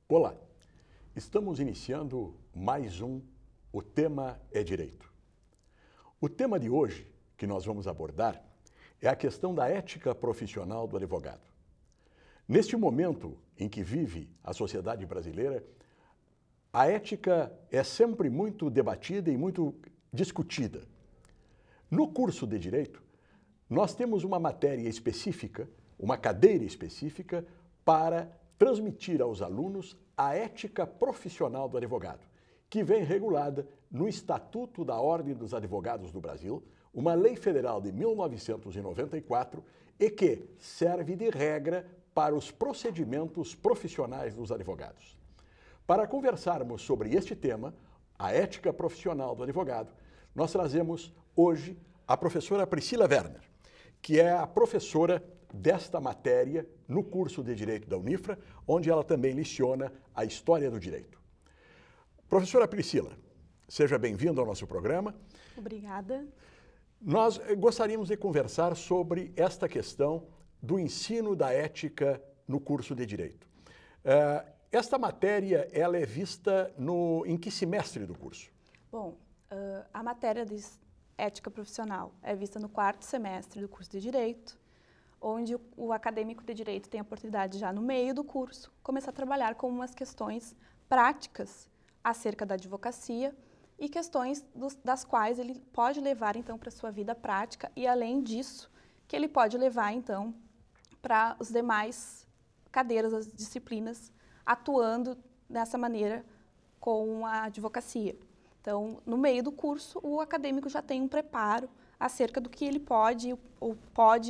Olá, estamos iniciando mais um O Tema é Direito. O tema de hoje que nós vamos abordar é a questão da ética profissional do advogado. Neste momento em que vive a sociedade brasileira, a ética é sempre muito debatida e muito discutida. No curso de Direito, nós temos uma matéria específica, uma cadeira específica para transmitir aos alunos a ética profissional do advogado, que vem regulada no Estatuto da Ordem dos Advogados do Brasil, uma lei federal de 1994 e que serve de regra para os procedimentos profissionais dos advogados. Para conversarmos sobre este tema, a ética profissional do advogado, nós trazemos hoje a professora Priscila Werner, que é a professora desta matéria no curso de Direito da Unifra, onde ela também leciona a História do Direito. Professora Priscila, seja bem-vinda ao nosso programa. Obrigada. Nós gostaríamos de conversar sobre esta questão do ensino da ética no curso de Direito. Esta matéria, ela é vista em que semestre do curso? Bom, a matéria de ética profissional é vista no 4º semestre do curso de Direito, onde o acadêmico de Direito tem a oportunidade já no meio do curso começar a trabalhar com umas questões práticas acerca da advocacia e questões das quais ele pode levar então para a sua vida prática e além disso que ele pode levar então para as demais cadeiras, as disciplinas, atuando dessa maneira com a advocacia. Então, no meio do curso, o acadêmico já tem um preparo acerca do que ele pode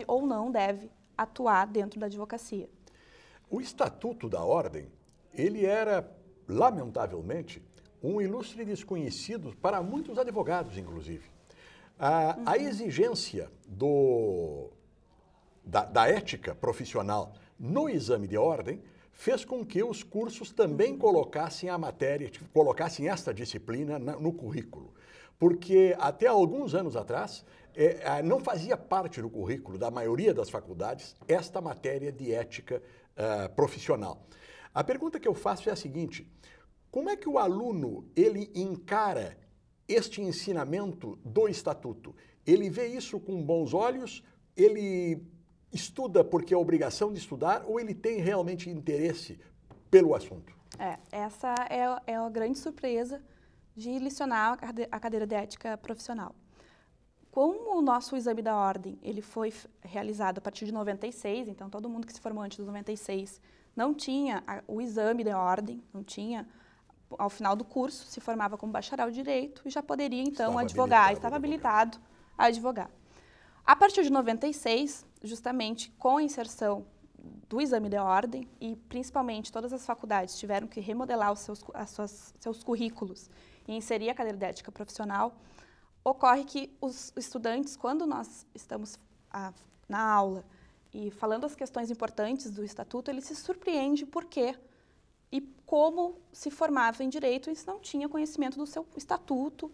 ou não deve atuar dentro da advocacia. O Estatuto da Ordem, ele era, lamentavelmente, um ilustre desconhecido para muitos advogados, inclusive. A exigência da ética profissional no exame de ordem fez com que os cursos também colocassem a matéria, colocassem esta disciplina no currículo. Porque até alguns anos atrás não fazia parte do currículo da maioria das faculdades esta matéria de ética profissional. A pergunta que eu faço é a seguinte: como é que o aluno ele encara este ensinamento do Estatuto? Ele vê isso com bons olhos? Ele estuda porque é obrigação de estudar ou ele tem realmente interesse pelo assunto? Essa é a grande surpresa de lecionar a cadeira de ética profissional. Como o nosso exame da ordem ele foi realizado a partir de 96, então todo mundo que se formou antes de 96 não tinha o exame de ordem, não tinha, ao final do curso se formava como bacharel de direito e já poderia então estava habilitado a advogar. A partir de 96, justamente com a inserção do exame de ordem e principalmente todas as faculdades tiveram que remodelar os seus currículos e inserir a cadeira de ética profissional, ocorre que os estudantes, quando nós estamos na aula e falando as questões importantes do Estatuto, ele se surpreende por quê e como se formava em Direito e não tinha conhecimento do seu Estatuto,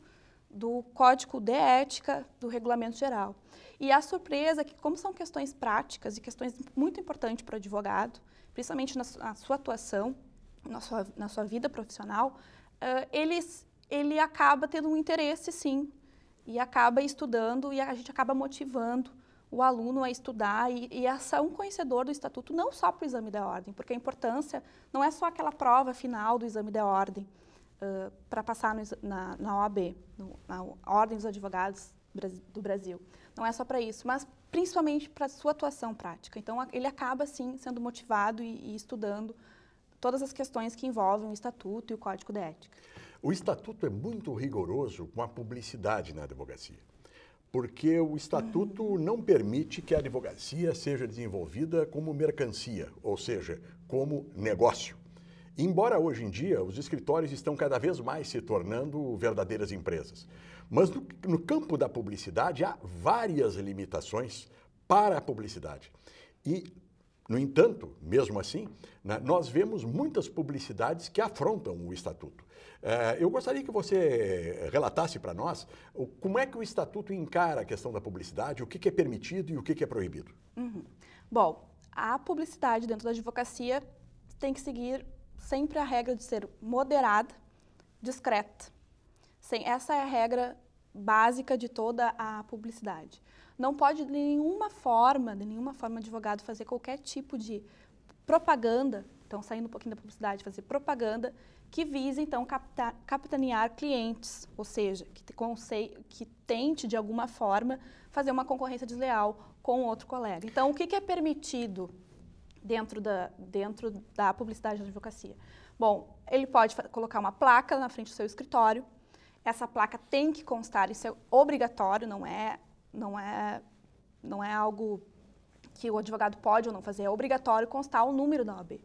do Código de Ética, do Regulamento Geral. E a surpresa é que, como são questões práticas e questões muito importantes para o advogado, principalmente na sua atuação, na sua vida profissional, ele acaba tendo um interesse, sim, e acaba estudando e a gente acaba motivando o aluno a estudar e a ser um conhecedor do Estatuto, não só para o exame da ordem, porque a importância não é só aquela prova final do exame da ordem, para passar na OAB, na Ordem dos Advogados do Brasil. Não é só para isso, mas principalmente para a sua atuação prática. Então, ele acaba, sim, sendo motivado e estudando todas as questões que envolvem o Estatuto e o Código de Ética. O Estatuto é muito rigoroso com a publicidade na advocacia, porque o Estatuto não permite que a advocacia seja desenvolvida como mercancia, ou seja, como negócio. Embora hoje em dia os escritórios estão cada vez mais se tornando verdadeiras empresas. Mas no campo da publicidade há várias limitações para a publicidade. E, no entanto, mesmo assim, nós vemos muitas publicidades que afrontam o Estatuto. Eu gostaria que você relatasse para nós como é que o Estatuto encara a questão da publicidade, o que é permitido e o que é proibido. Bom, a publicidade dentro da advocacia tem que seguir sempre a regra de ser moderada, discreta. Essa é a regra básica de toda a publicidade. Não pode de nenhuma forma o advogado fazer qualquer tipo de propaganda, então saindo um pouquinho da publicidade, fazer propaganda que vise então capitanear clientes, ou seja, que tente de alguma forma fazer uma concorrência desleal com outro colega. Então, o que é permitido dentro da publicidade da advocacia? Bom, ele pode colocar uma placa na frente do seu escritório. Essa placa tem que constar, isso é obrigatório, não é algo que o advogado pode ou não fazer, é obrigatório constar o número da OAB.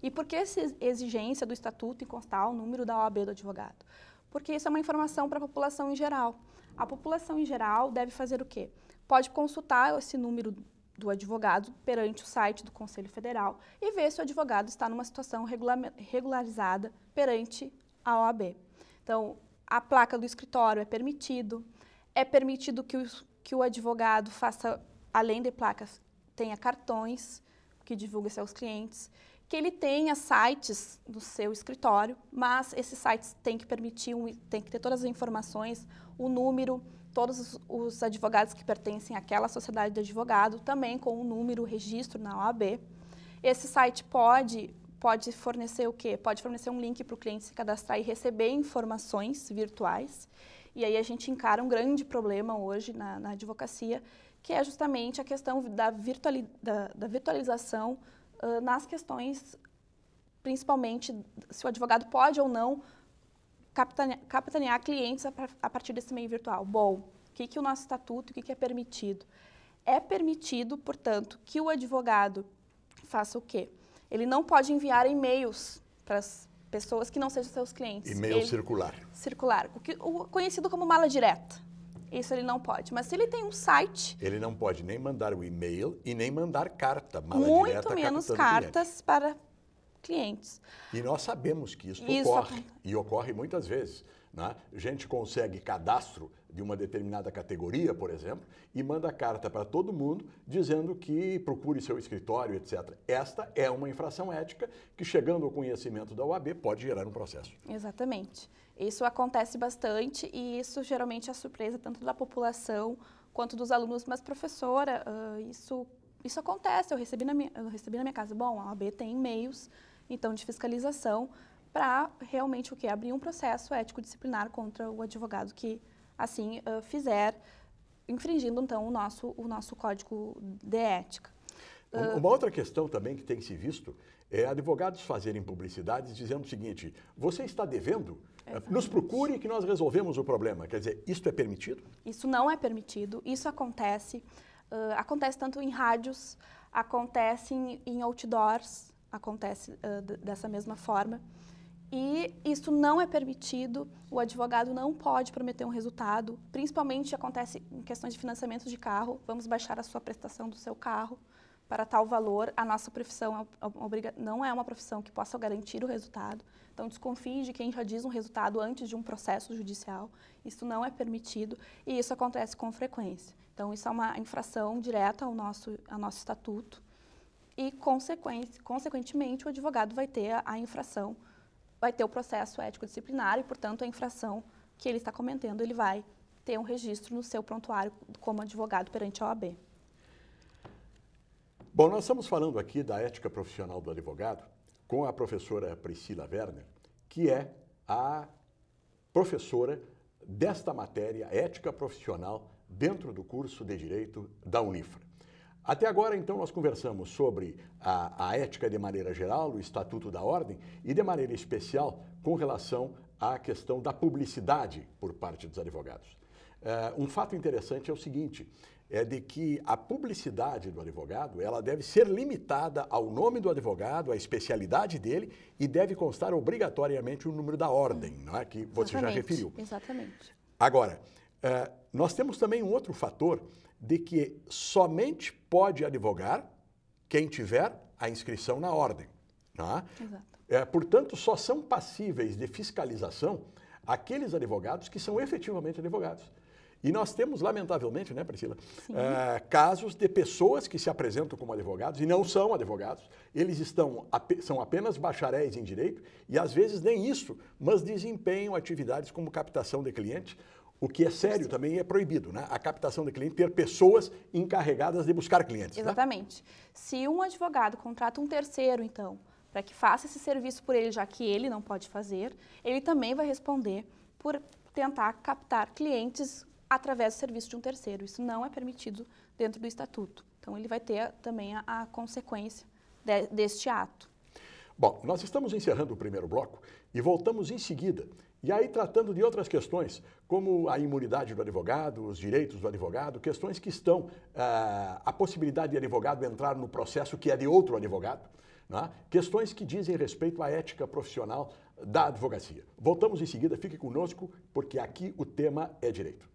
E por que essa exigência do estatuto em constar o número da OAB do advogado? Porque isso é uma informação para a população em geral. A população em geral deve fazer o quê? Pode consultar esse número do advogado perante o site do Conselho Federal e ver se o advogado está numa situação regularizada perante a OAB. Então, a placa do escritório é permitido que o advogado faça, além de placas, tenha cartões que divulgue seus clientes, que ele tenha sites do seu escritório, mas esses sites têm que tem que ter todas as informações, o número, todos os advogados que pertencem àquela sociedade de advogado, também com o número, o registro na OAB. Esse site pode fornecer o quê? Pode fornecer um link para o cliente se cadastrar e receber informações virtuais. E aí a gente encara um grande problema hoje na advocacia, que é justamente a questão da virtualização nas questões, principalmente se o advogado pode ou não capitanear clientes a partir desse meio virtual. Bom, o que o nosso estatuto, o que é permitido? É permitido, portanto, que o advogado faça o quê? Ele não pode enviar e-mails para as pessoas que não sejam seus clientes. E-mail circular. Circular, o conhecido como mala direta. Isso ele não pode. Mas se ele tem um site... Ele não pode nem mandar o e-mail e nem mandar carta, mala direta. Muito menos cartas para clientes. E nós sabemos que isso ocorre, e ocorre muitas vezes. Né? A gente consegue cadastro de uma determinada categoria, por exemplo, e manda carta para todo mundo dizendo que procure seu escritório, etc. Esta é uma infração ética que, chegando ao conhecimento da OAB, pode gerar um processo. Exatamente. Isso acontece bastante e isso geralmente é surpresa tanto da população quanto dos alunos. Mas, professora, isso acontece, eu recebi na minha casa. Bom, a OAB tem e-mails, então, de fiscalização para realmente o quê? Abrir um processo ético-disciplinar contra o advogado que assim fizer, infringindo então o nosso código de ética. Uma outra questão também que tem se visto é advogados fazerem publicidades dizendo o seguinte: você está devendo? Nos procure que nós resolvemos o problema. Quer dizer, isso é permitido? Isso não é permitido, isso acontece tanto em rádios, acontece em outdoors, acontece dessa mesma forma. E isso não é permitido, o advogado não pode prometer um resultado, principalmente acontece em questões de financiamento de carro, vamos baixar a sua prestação do seu carro para tal valor. A nossa profissão não é uma profissão que possa garantir o resultado, então desconfie de quem já diz um resultado antes de um processo judicial, isso não é permitido e isso acontece com frequência. Então isso é uma infração direta ao nosso estatuto e, consequentemente, o advogado vai ter a infração, vai ter o processo ético-disciplinar e, portanto, a infração que ele está cometendo, ele vai ter um registro no seu prontuário como advogado perante a OAB. Bom, nós estamos falando aqui da ética profissional do advogado com a professora Priscila Werner, que é a professora desta matéria, ética profissional, dentro do curso de Direito da Unifra. Até agora, então, nós conversamos sobre a ética de maneira geral, o Estatuto da Ordem, e de maneira especial com relação à questão da publicidade por parte dos advogados. Um fato interessante é o seguinte, é de que a publicidade do advogado, ela deve ser limitada ao nome do advogado, à especialidade dele, e deve constar obrigatoriamente o número da ordem, não é? Que você já referiu. Exatamente. Agora, nós temos também um outro fator de que somente pode advogar quem tiver a inscrição na ordem. Tá? Exato. Portanto, só são passíveis de fiscalização aqueles advogados que são efetivamente advogados. E nós temos, lamentavelmente, né, Priscila, casos de pessoas que se apresentam como advogados e não são advogados. Eles são apenas bacharéis em direito e, às vezes, nem isso, mas desempenham atividades como captação de clientes, o que é sério também e é proibido, né? A captação de cliente, ter pessoas encarregadas de buscar clientes. Exatamente. Né? Se um advogado contrata um terceiro, então, para que faça esse serviço por ele, já que ele não pode fazer, ele também vai responder por tentar captar clientes através do serviço de um terceiro. Isso não é permitido dentro do estatuto. Então, ele vai ter também a consequência deste ato. Bom, nós estamos encerrando o primeiro bloco e voltamos em seguida. E aí tratando de outras questões, como a imunidade do advogado, os direitos do advogado, questões que estão, a possibilidade de advogado entrar no processo que é de outro advogado, né? Questões que dizem respeito à ética profissional da advocacia. Voltamos em seguida, fique conosco, porque aqui o tema é direito.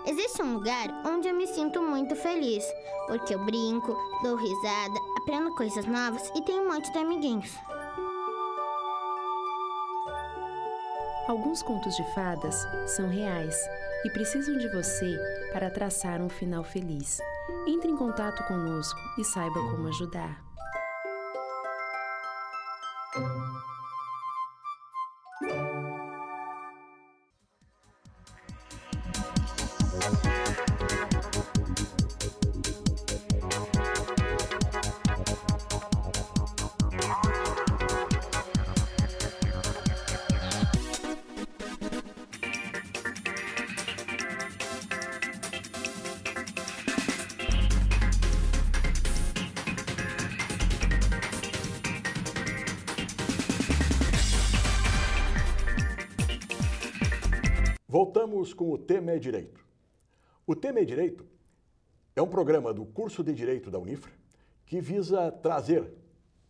Existe um lugar onde eu me sinto muito feliz, porque eu brinco, dou risada, aprendo coisas novas e tenho um monte de amiguinhos. Alguns contos de fadas são reais e precisam de você para traçar um final feliz. Entre em contato conosco e saiba como ajudar. Voltamos com o Tema é Direito. O Tema é Direito é um programa do curso de Direito da Unifra que visa trazer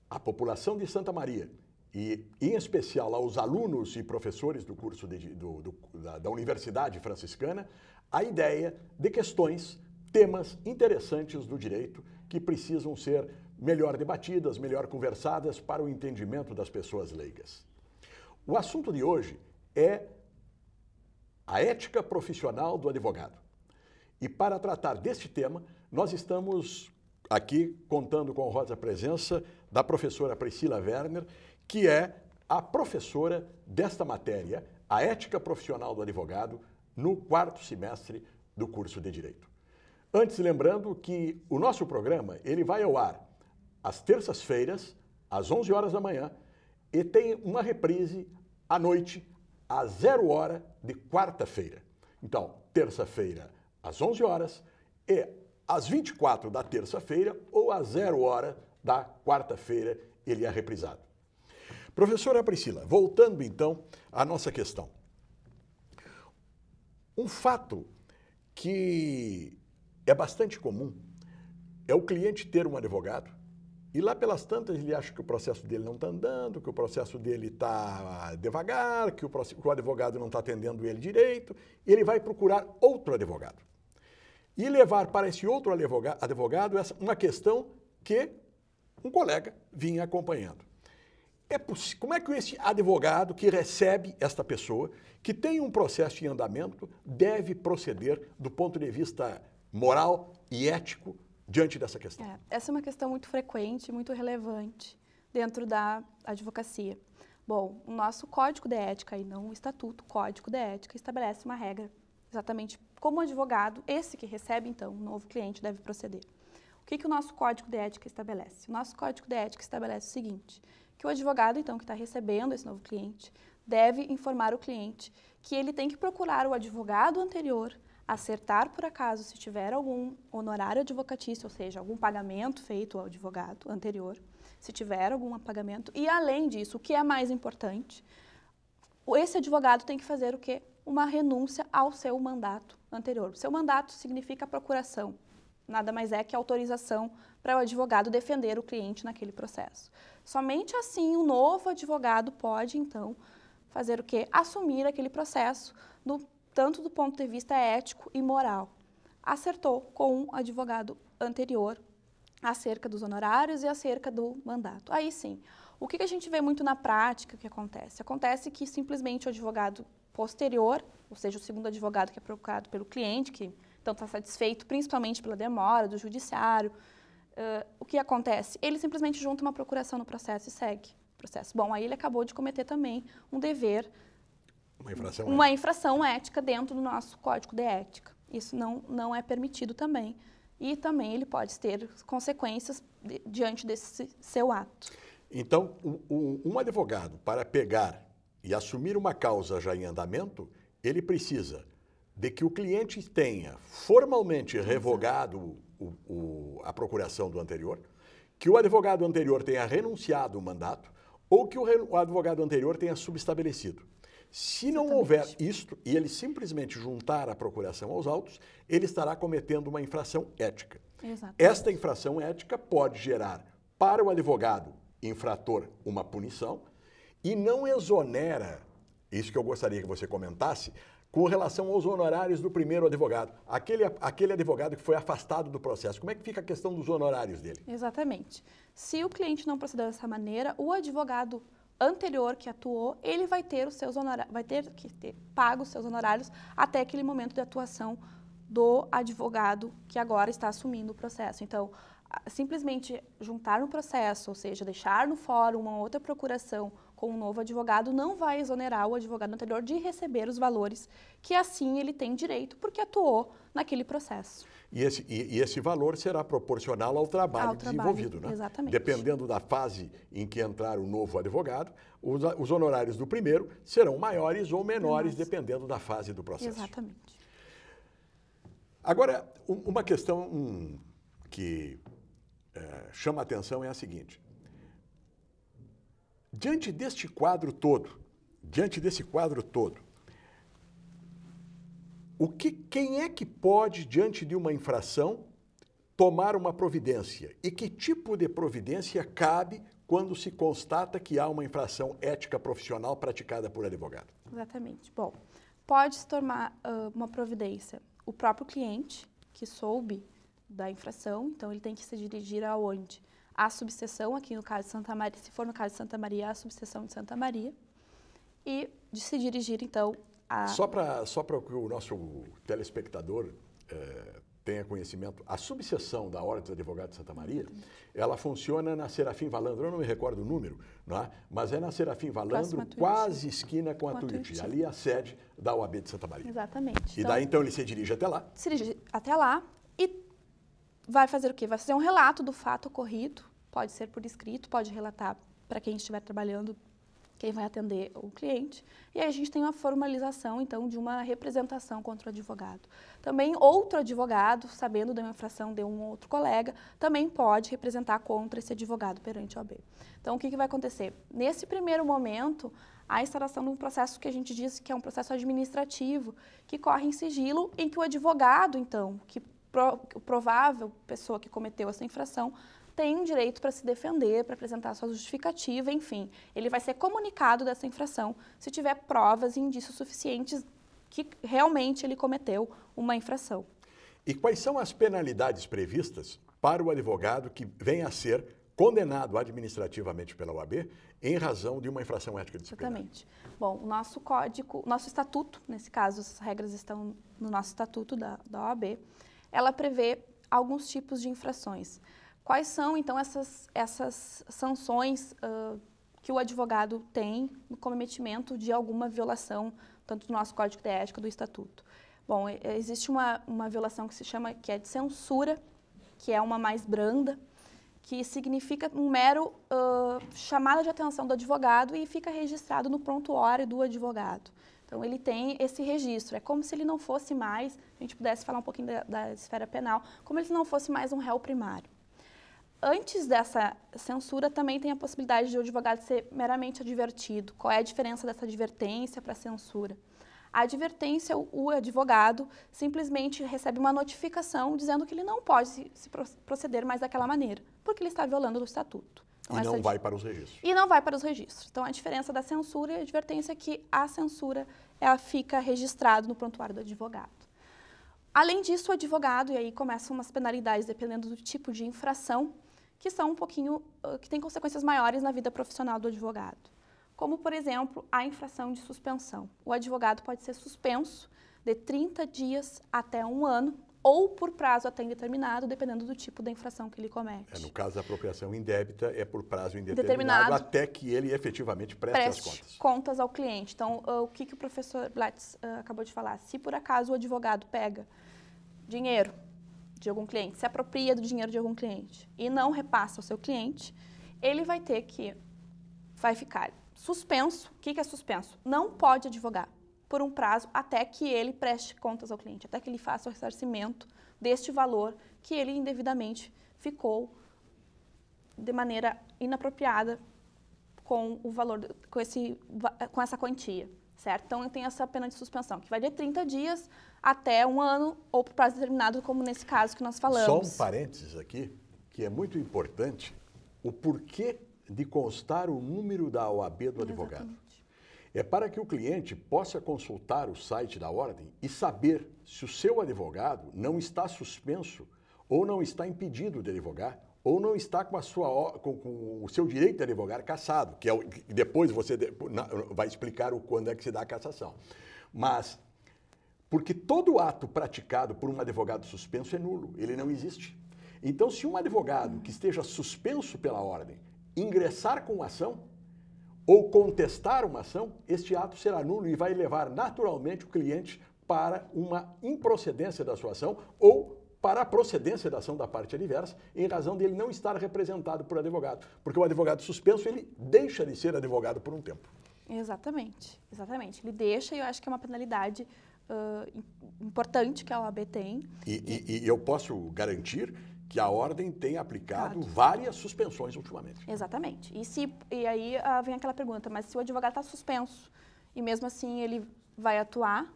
à população de Santa Maria e, em especial, aos alunos e professores do curso da Universidade Franciscana, a ideia de questões, temas interessantes do direito que precisam ser melhor debatidas, melhor conversadas para o entendimento das pessoas leigas. O assunto de hoje é a ética profissional do advogado. E para tratar deste tema, nós estamos aqui contando com a honrosa presença da professora Priscila Werner, que é a professora desta matéria, a ética profissional do advogado, no 4º semestre do curso de Direito. Antes, lembrando que o nosso programa ele vai ao ar às terças-feiras, às 11 horas da manhã, e tem uma reprise à noite, às 0 hora de quarta-feira. Então, terça-feira, às 11 horas, e às 24 da terça-feira ou às 0 hora da quarta-feira, ele é reprisado. Professora Priscila, voltando então à nossa questão. Um fato que é bastante comum é o cliente ter um advogado e lá pelas tantas ele acha que o processo dele não está andando, que o processo dele está devagar, que o advogado não está atendendo ele direito, e ele vai procurar outro advogado. E levar para esse outro advogado uma questão que um colega vinha acompanhando. Como é que esse advogado que recebe esta pessoa, que tem um processo em andamento, deve proceder do ponto de vista moral e ético diante dessa questão? Essa é uma questão muito frequente, muito relevante dentro da advocacia. Bom, o nosso Código de Ética, e não o Estatuto, o Código de Ética, estabelece uma regra exatamente como o advogado, esse que recebe, então, um novo cliente, deve proceder. O que o nosso Código de Ética estabelece? O nosso Código de Ética estabelece o seguinte, que o advogado, então, que está recebendo esse novo cliente, deve informar o cliente que ele tem que procurar o advogado anterior, acertar, por acaso, se tiver algum honorário advocatício, ou seja, algum pagamento feito ao advogado anterior, se tiver algum pagamento, e além disso, o que é mais importante, esse advogado tem que fazer o quê? Uma renúncia ao seu mandato anterior. O seu mandato significa procuração, nada mais é que autorização para o advogado defender o cliente naquele processo. Somente assim o novo advogado pode, então, fazer o quê? Assumir aquele processo, tanto do ponto de vista ético e moral. Acertou com um advogado anterior acerca dos honorários e acerca do mandato. Aí sim, o que a gente vê muito na prática que acontece? Acontece que simplesmente o advogado posterior, ou seja, o segundo advogado que é procurado pelo cliente, que então está satisfeito principalmente pela demora do judiciário, o que acontece? Ele simplesmente junta uma procuração no processo e segue o processo. Bom, aí ele acabou de cometer também um dever, uma infração ética dentro do nosso Código de Ética. Isso não é permitido também. E também ele pode ter consequências diante desse seu ato. Então, um advogado, para pegar e assumir uma causa já em andamento, ele precisa de que o cliente tenha formalmente revogado a procuração do anterior, que o advogado anterior tenha renunciado o mandato ou que o advogado anterior tenha subestabelecido. Se não houver isto e ele simplesmente juntar a procuração aos autos, ele estará cometendo uma infração ética. Exatamente. Esta infração ética pode gerar para o advogado infrator uma punição e não exonera, isso que eu gostaria que você comentasse, com relação aos honorários do primeiro advogado. Aquele advogado que foi afastado do processo, como é que fica a questão dos honorários dele? Exatamente. Se o cliente não procedeu dessa maneira, o advogado anterior que atuou, ele vai ter que ter pago os seus honorários até aquele momento de atuação do advogado que agora está assumindo o processo. Então, simplesmente juntar no processo, ou seja, deixar no fórum uma outra procuração com um novo advogado, não vai exonerar o advogado anterior de receber os valores que assim ele tem direito, porque atuou naquele processo. E esse valor será proporcional ao trabalho desenvolvido, né? Exatamente. Dependendo da fase em que entrar o novo advogado, os honorários do primeiro serão maiores ou menores, dependendo da fase do processo. Exatamente. Agora, uma questão que chama a atenção é a seguinte. Diante desse quadro todo, quem é que pode, diante de uma infração, tomar uma providência? E que tipo de providência cabe quando se constata que há uma infração ética profissional praticada por advogado? Exatamente. Bom, pode-se tomar uma providência o próprio cliente, que soube da infração, então ele tem que se dirigir aonde? À subseção, aqui no caso de Santa Maria, se for no caso de Santa Maria, à subseção de Santa Maria, e de se dirigir, então, a... Só para que o nosso telespectador tenha conhecimento, a subseção da Ordem dos Advogados de Santa Maria, ela funciona na Serafim Valandro, eu não me recordo o número, não é? Mas é na Serafim Valandro, quase esquina com a Tuiuti. Ali é a sede da OAB de Santa Maria. Exatamente. E daí, então, ele se dirige até lá? Se dirige até lá e vai fazer o quê? Vai fazer um relato do fato ocorrido, pode ser por escrito, pode relatar para quem estiver trabalhando, quem vai atender o cliente. E aí a gente tem uma formalização, então, de uma representação contra o advogado. Também outro advogado, sabendo da infração de um outro colega, também pode representar contra esse advogado perante a OAB. Então, o que vai acontecer? Nesse primeiro momento, a instalação de um processo que a gente diz que é um processo administrativo, que corre em sigilo, em que o advogado, então, o provável pessoa que cometeu essa infração, tem um direito para se defender, para apresentar sua justificativa, enfim. Ele vai ser comunicado dessa infração se tiver provas e indícios suficientes que realmente ele cometeu uma infração. E quais são as penalidades previstas para o advogado que venha a ser condenado administrativamente pela OAB em razão de uma infração ética disciplinar? Exatamente. Bom, o nosso código, nosso estatuto, nesse caso, as regras estão no nosso estatuto da OAB, ela prevê alguns tipos de infrações. Quais são, então, essas sanções que o advogado tem no cometimento de alguma violação, tanto do nosso Código de Ética, do Estatuto? Bom, existe uma violação que é de censura, que é uma mais branda, que significa um mero chamada de atenção do advogado e fica registrado no prontuário do advogado. Então, ele tem esse registro. É como se ele não fosse mais, a gente pudesse falar um pouquinho da esfera penal, como se ele não fosse mais um réu primário. Antes dessa censura, também tem a possibilidade de o advogado ser meramente advertido. Qual é a diferença dessa advertência para a censura? A advertência, o advogado simplesmente recebe uma notificação dizendo que ele não pode se proceder mais daquela maneira, porque ele está violando o estatuto. Então, e não vai para os registros. E não vai para os registros. Então, a diferença da censura e a advertência é que a censura ela fica registrada no prontuário do advogado. Além disso, o advogado, e aí começam umas penalidades dependendo do tipo de infração, que são que tem consequências maiores na vida profissional do advogado. Como, por exemplo, a infração de suspensão. O advogado pode ser suspenso de 30 dias até 1 ano, ou por prazo até indeterminado, dependendo do tipo da infração que ele comete. No caso da apropriação indébita, é por prazo indeterminado até que ele efetivamente preste as contas ao cliente. Então, o que o professor Blatz acabou de falar? Se por acaso o advogado pega dinheiro de algum cliente, se apropria do dinheiro de algum cliente e não repassa ao seu cliente, ele vai ficar suspenso. O que é suspenso? Não pode advogar por um prazo até que ele preste contas ao cliente, até que ele faça o ressarcimento deste valor que ele indevidamente ficou de maneira inapropriada com o valor, com essa quantia, certo? Então, tem essa pena de suspensão, que vai de 30 dias até 1 ano ou por prazo determinado, como nesse caso que nós falamos. Só um parênteses aqui, que é muito importante, o porquê de constar o número da OAB do advogado. Exatamente. É para que o cliente possa consultar o site da ordem e saber se o seu advogado não está suspenso ou não está impedido de advogar ou não está com o seu direito de advogar cassado, que depois você vai explicar quando é que se dá a cassação. Mas, porque todo ato praticado por um advogado suspenso é nulo, ele não existe. Então, se um advogado que esteja suspenso pela ordem ingressar com ação, ou contestar uma ação, este ato será nulo e vai levar naturalmente o cliente para uma improcedência da sua ação ou para a procedência da ação da parte adversa, em razão de ele não estar representado por advogado. Porque o advogado suspenso, ele deixa de ser advogado por um tempo. Exatamente, exatamente. Ele deixa, e eu acho que é uma penalidade importante que a OAB tem. E eu posso garantir que a ordem tem aplicado várias suspensões ultimamente. Exatamente. E aí vem aquela pergunta, mas se o advogado está suspenso e mesmo assim ele vai atuar,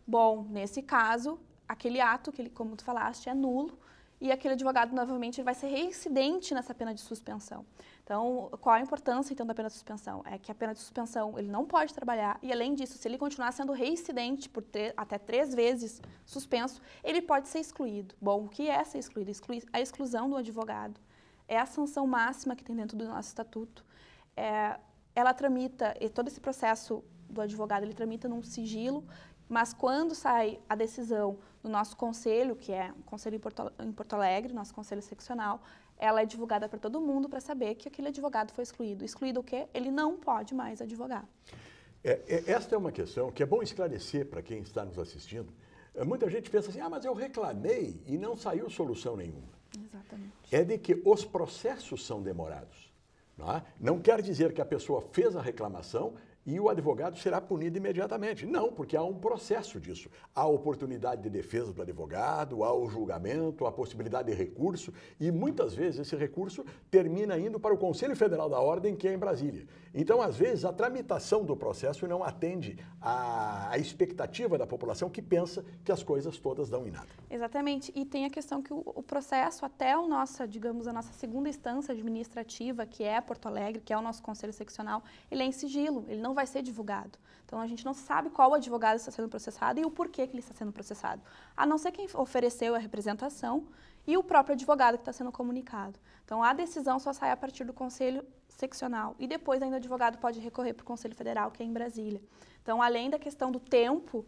bom, nesse caso, aquele ato, que ele, como tu falaste, é nulo e aquele advogado novamente vai ser reincidente nessa pena de suspensão. Então, qual a importância então da pena de suspensão? É que a pena de suspensão ele não pode trabalhar e, além disso, se ele continuar sendo reincidente por até 3 vezes suspenso, ele pode ser excluído. Bom, o que é ser excluído? A exclusão do advogado é a sanção máxima que tem dentro do nosso estatuto. Ela tramita, e todo esse processo do advogado, ele tramita num sigilo, mas quando sai a decisão do nosso conselho, que é um conselho em Porto Alegre, nosso conselho seccional, ela é divulgada para todo mundo para saber que aquele advogado foi excluído. Excluído o quê? Ele não pode mais advogar. Esta é uma questão que é bom esclarecer para quem está nos assistindo. Muita gente pensa assim, mas eu reclamei e não saiu solução nenhuma. Exatamente. É de que os processos são demorados. Não quer dizer que a pessoa fez a reclamação e o advogado será punido imediatamente. Não, porque há um processo disso. Há oportunidade de defesa do advogado, há o julgamento, há possibilidade de recurso e muitas vezes esse recurso termina indo para o Conselho Federal da Ordem, que é em Brasília. Então, às vezes, a tramitação do processo não atende à expectativa da população que pensa que as coisas todas dão em nada. Exatamente. E tem a questão que o processo, até a nossa segunda instância administrativa, que é Porto Alegre, que é o nosso Conselho Seccional, ele é em sigilo, ele não vai ser divulgado. Então, a gente não sabe qual advogado está sendo processado e o porquê que ele está sendo processado, a não ser quem ofereceu a representação e o próprio advogado que está sendo comunicado. Então, a decisão só sai a partir do Conselho Seccional e depois ainda o advogado pode recorrer para o Conselho Federal, que é em Brasília. Então, além da questão do tempo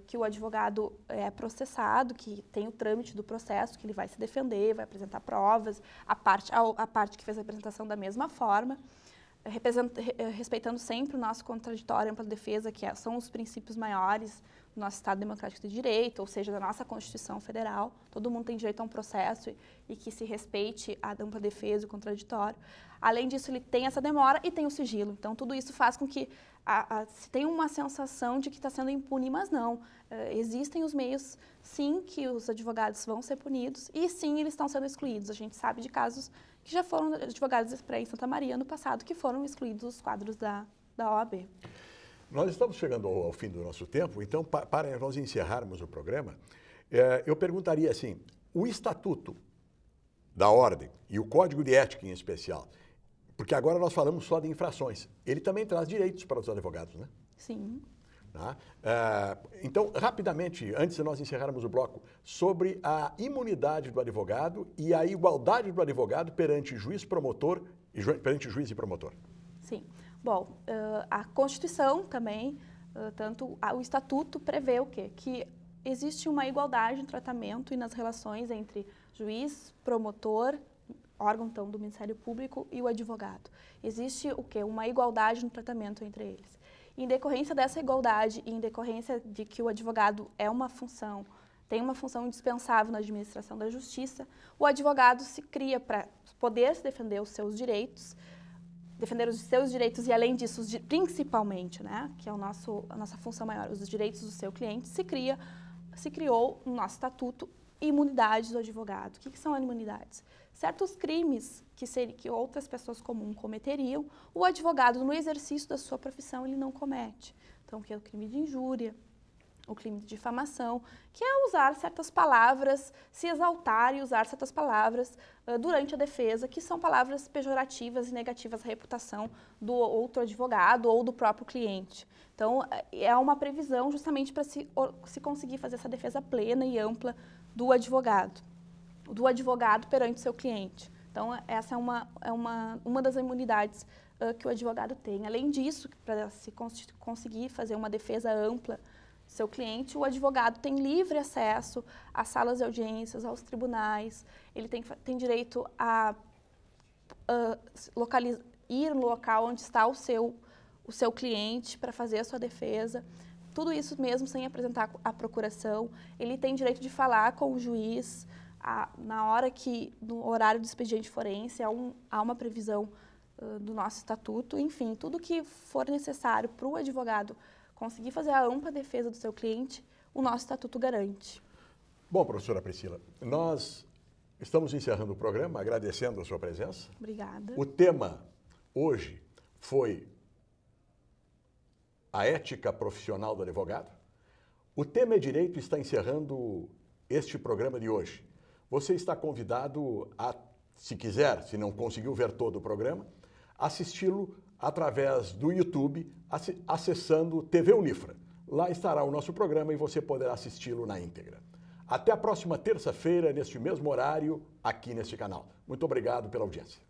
que o advogado é processado, que tem o trâmite do processo, que ele vai se defender, vai apresentar provas, a parte que fez a representação da mesma forma, respeitando sempre o nosso contraditório ampla defesa, que são os princípios maiores do nosso Estado Democrático de Direito, ou seja, da nossa Constituição Federal. Todo mundo tem direito a um processo e que se respeite a ampla defesa e o contraditório. Além disso, ele tem essa demora e tem o sigilo. Então, tudo isso faz com que se tenha uma sensação de que está sendo impune, mas não. Existem os meios, sim, que os advogados vão ser punidos e, sim, eles estão sendo excluídos. A gente sabe de casos que já foram advogados em Santa Maria no passado, que foram excluídos dos quadros da OAB. Nós estamos chegando ao fim do nosso tempo, então, para nós encerrarmos o programa, eu perguntaria assim, o Estatuto da Ordem e o Código de Ética em especial, Porque agora nós falamos só de infrações. Ele também traz direitos para os advogados, né? Sim. Tá? Então, rapidamente, antes de nós encerrarmos o bloco, sobre a imunidade do advogado e a igualdade do advogado perante juiz promotor e perante juiz e promotor. Sim. Bom, a Constituição também, tanto o Estatuto prevê o quê? Que existe uma igualdade no tratamento e nas relações entre juiz, promotor, órgão então, do Ministério Público e o advogado. Existe o quê? Uma igualdade no tratamento entre eles. Em decorrência dessa igualdade e em decorrência de que o advogado tem uma função indispensável na administração da justiça, o advogado se cria para poder defender os seus direitos e, além disso, principalmente, né, que é a nossa função maior, os direitos do seu cliente, se criou no nosso estatuto imunidades do advogado. O que são imunidades? Certos crimes que outras pessoas comuns cometeriam, o advogado, no exercício da sua profissão, ele não comete. Então, que é o crime de injúria, o crime de difamação, que é usar certas palavras, se exaltar e usar certas palavras durante a defesa, que são palavras pejorativas e negativas à reputação do outro advogado ou do próprio cliente. Então, é uma previsão justamente para se conseguir fazer essa defesa plena e ampla do advogado perante seu cliente. Então, essa é uma das imunidades que o advogado tem. Além disso, para se conseguir fazer uma defesa ampla do seu cliente, o advogado tem livre acesso às salas de audiências, aos tribunais, ele tem direito a ir no local onde está o seu cliente para fazer a sua defesa. Tudo isso mesmo sem apresentar a procuração. Ele tem direito de falar com o juiz no horário do expediente forense, há uma previsão do nosso estatuto. Enfim, tudo que for necessário para o advogado conseguir fazer a ampla defesa do seu cliente, o nosso estatuto garante. Bom, professora Priscila, nós estamos encerrando o programa, agradecendo a sua presença. Obrigada. O tema hoje foi a ética profissional do advogado. O tema é direito está encerrando este programa de hoje. Você está convidado a, se quiser, se não conseguiu ver todo o programa, assisti-lo através do YouTube, acessando TV Unifra. Lá estará o nosso programa e você poderá assisti-lo na íntegra. Até a próxima terça-feira, neste mesmo horário, aqui neste canal. Muito obrigado pela audiência.